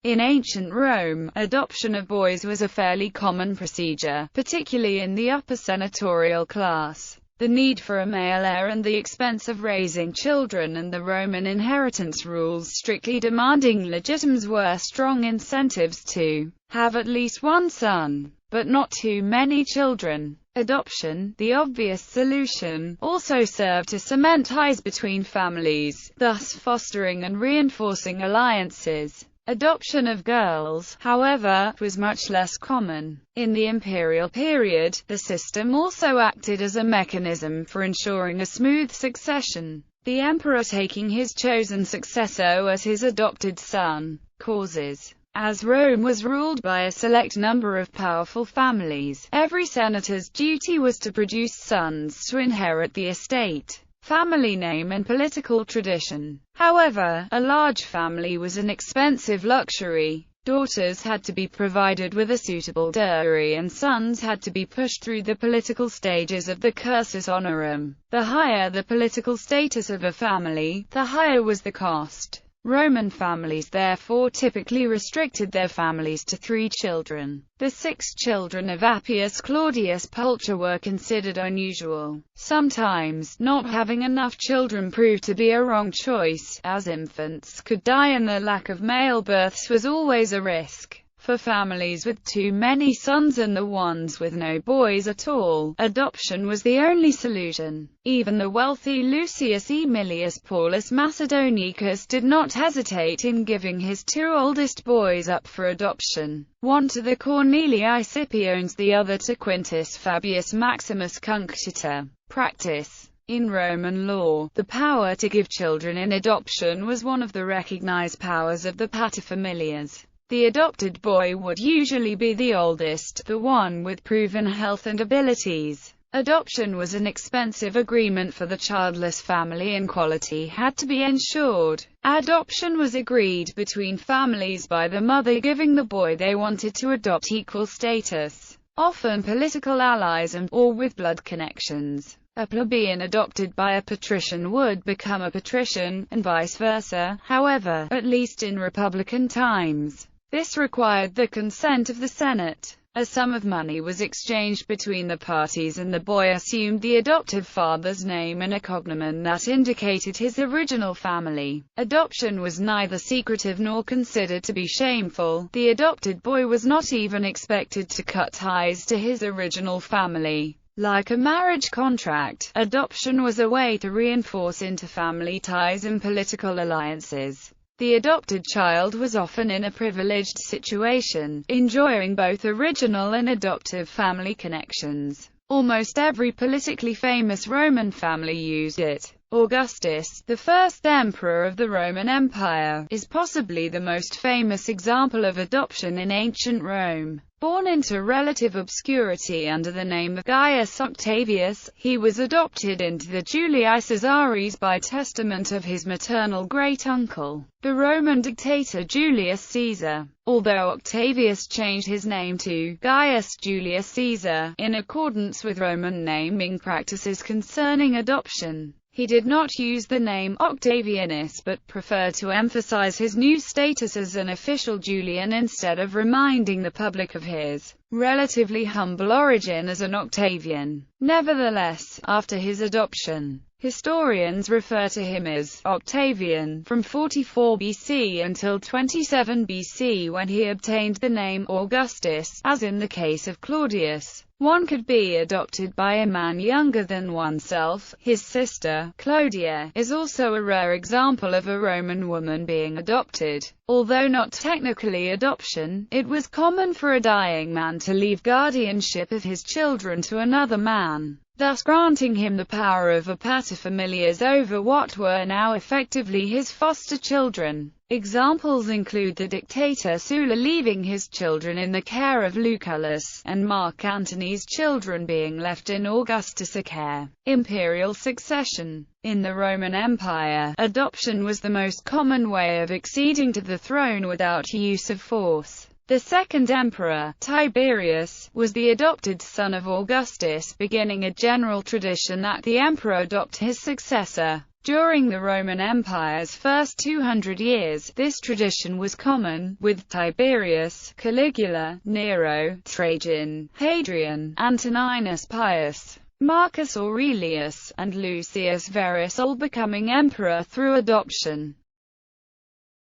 In ancient Rome, adoption of boys was a fairly common procedure, particularly in the upper senatorial class. The need for a male heir and the expense of raising children and the Roman inheritance rules strictly demanding legitimates were strong incentives to have at least one son, but not too many children. Adoption, the obvious solution, also served to cement ties between families, thus fostering and reinforcing alliances. Adoption of girls, however, was much less common. In the imperial period, the system also acted as a mechanism for ensuring a smooth succession, the emperor taking his chosen successor as his adopted son. Causes. As Rome was ruled by a select number of powerful families, every senator's duty was to produce sons to inherit the estate, family name and political tradition. However, a large family was an expensive luxury. Daughters had to be provided with a suitable dowry and sons had to be pushed through the political stages of the cursus honorum. The higher the political status of a family, the higher was the cost. Roman families therefore typically restricted their families to 3 children. The 6 children of Appius Claudius Pulcher were considered unusual. Sometimes, not having enough children proved to be a wrong choice, as infants could die and the lack of male births was always a risk. For families with too many sons and the ones with no boys at all, adoption was the only solution. Even the wealthy Lucius Aemilius Paulus Macedonicus did not hesitate in giving his 2 oldest boys up for adoption, one to the Cornelii Scipiones, the other to Quintus Fabius Maximus Cunctator. Practice. In Roman law, the power to give children in adoption was one of the recognized powers of the paterfamilias. The adopted boy would usually be the oldest, the one with proven health and abilities. Adoption was an expensive agreement for the childless family and quality had to be ensured. Adoption was agreed between families by the mother giving the boy they wanted to adopt equal status, often political allies or with blood connections. A plebeian adopted by a patrician would become a patrician, and vice versa, however, at least in republican times. This required the consent of the Senate. A sum of money was exchanged between the parties and the boy assumed the adoptive father's name and a cognomen that indicated his original family. Adoption was neither secretive nor considered to be shameful. The adopted boy was not even expected to cut ties to his original family. Like a marriage contract, adoption was a way to reinforce interfamily ties and political alliances. The adopted child was often in a privileged situation, enjoying both original and adoptive family connections. Almost every politically famous Roman family used it. Augustus, the first emperor of the Roman Empire, is possibly the most famous example of adoption in ancient Rome. Born into relative obscurity under the name of Gaius Octavius, he was adopted into the Julii Caesaris by testament of his maternal great-uncle, the Roman dictator Julius Caesar. Although Octavius changed his name to Gaius Julius Caesar, in accordance with Roman naming practices concerning adoption, he did not use the name Octavianus but preferred to emphasize his new status as an official Julian instead of reminding the public of his relatively humble origin as an Octavian. Nevertheless, after his adoption, historians refer to him as Octavian from 44 BC until 27 BC when he obtained the name Augustus, as in the case of Claudius. One could be adopted by a man younger than oneself. His sister, Clodia, is also a rare example of a Roman woman being adopted. Although not technically adoption, it was common for a dying man to leave guardianship of his children to another man, thus granting him the power of a paterfamilias over what were now effectively his foster children. Examples include the dictator Sulla leaving his children in the care of Lucullus, and Mark Antony's children being left in Augustus' care. Imperial succession. In the Roman Empire, adoption was the most common way of acceding to the throne without use of force. The second emperor, Tiberius, was the adopted son of Augustus, beginning a general tradition that the emperor adopt his successor. During the Roman Empire's first 200 years, this tradition was common, with Tiberius, Caligula, Nero, Trajan, Hadrian, Antoninus Pius, Marcus Aurelius, and Lucius Verus all becoming emperor through adoption.